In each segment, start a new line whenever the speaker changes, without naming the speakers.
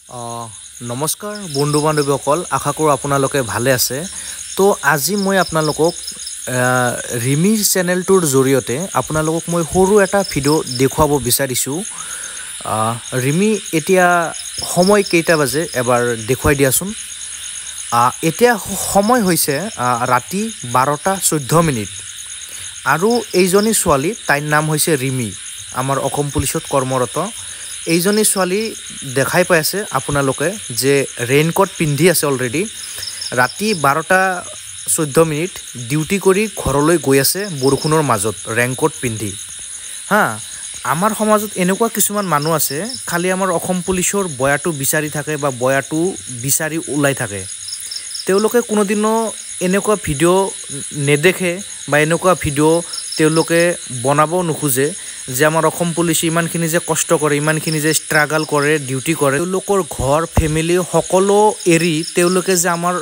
নমস্কাৰ বন্ধু বান্ধৱীসকল, আশা কৰোঁ আপোনালোকে ভালে আছে। তো আজি মই আপোনালোকক ৰিমিৰ চেনেলটোৰ জৰিয়তে আপোনালোকক মই সৰু এটা ভিডিঅ' দেখুৱাব বিচাৰিছোঁ। ৰিমি এতিয়া সময় কেইটা বাজে এবাৰ দেখুৱাই দিয়াচোন। এতিয়া সময় হৈছে ৰাতি 12:14 আৰু এইজনী ছোৱালী, তাইৰ নাম হৈছে ৰিমি, আমাৰ অসম পুলিচত কৰ্মৰত। এইজনী ছোৱালী দেখাই পাই আছে আপোনালোকে যে ৰেইনকোট পিন্ধি আছে অলৰেডি। ৰাতি 12:14 ডিউটি কৰি ঘৰলৈ গৈ আছে বৰষুণৰ মাজত ৰেইনকোট পিন্ধি। আমাৰ সমাজত এনেকুৱা কিছুমান মানুহ আছে, খালি আমাৰ অসম পুলিচৰ বয়াটো বিচাৰি থাকে বা বয়াটো বিচাৰি ওলাই থাকে। তেওঁলোকে কোনোদিনো এনেকুৱা ভিডিঅ' নেদেখে বা এনেকুৱা ভিডিঅ' তেওঁলোকে বনাব নোখোজে যে আমাৰ অসম পুলিচে ইমানখিনি যে কষ্ট কৰে, ইমানখিনি যে ষ্ট্ৰাগল কৰে, ডিউটি কৰে, তেওঁলোকৰ ঘৰ ফেমিলি সকলো এৰি তেওঁলোকে যে আমাৰ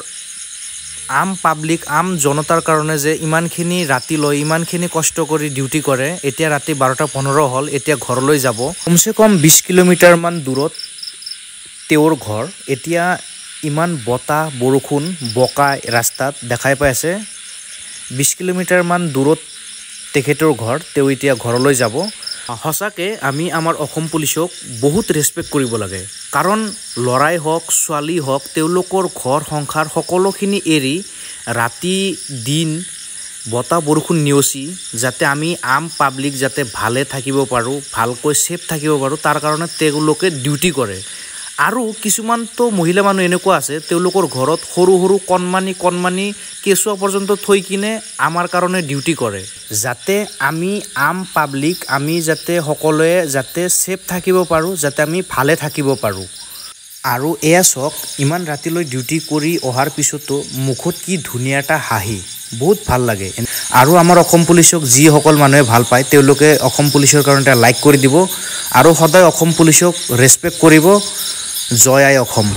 আম পাব্লিক, আম জনতাৰ কাৰণে যে ইমানখিনি ৰাতিলৈ ইমানখিনি কষ্ট কৰি ডিউটি কৰে। এতিয়া ৰাতি 12:15 হ'ল, এতিয়া ঘৰলৈ যাব। কমচে কম 20 কিলোমিটাৰমান দূৰত তেওঁৰ ঘৰ। এতিয়া ইমান বতাহ বৰষুণ বোকা ৰাস্তাত দেখাই পাই আছে। 20 কিলোমিটাৰমান দূৰত তেখেতৰ ঘৰ, তেওঁ এতিয়া ঘৰলৈ যাব। সঁচাকৈ আমি আমাৰ অসম পুলিচক বহুত ৰেচপেক্ট কৰিব লাগে, কাৰণ ল'ৰাই হওক ছোৱালী হওক তেওঁলোকৰ ঘৰ সংসাৰ সকলোখিনি এৰি ৰাতি দিন বতাহ বৰষুণ নেওচি যাতে আমি আম পাব্লিক যাতে ভালে থাকিব পাৰোঁ, ভালকৈ ছেফ থাকিব পাৰোঁ, তাৰ কাৰণে তেওঁলোকে ডিউটি কৰে। আৰু কিছুমানতো মহিলা মানুহ এনেকুৱা আছে, তেওঁলোকৰ ঘৰত সৰু সৰু কণমানি কেঁচুৱা পৰ্যন্ত থৈ কিনে আমাৰ কাৰণে ডিউটি কৰে, যাতে আমি আম পাব্লিক আমি যাতে সকলোৱে যাতে ছেফ থাকিব পাৰোঁ, যাতে আমি ভালে থাকিব পাৰোঁ। আৰু এয়া চাওক, ইমান ৰাতিলৈ ডিউটি কৰি অহাৰ পিছতো মুখত কি ধুনীয়া এটা হাঁহি, বহুত ভাল লাগে। আৰু আমাৰ অসম পুলিচক যিসকল মানুহে ভাল পায় তেওঁলোকে অসম পুলিচৰ কাৰণে এটা লাইক কৰি দিব আৰু সদায় অসম পুলিচক ৰেচপেক্ট কৰিব। জয় আই অসম।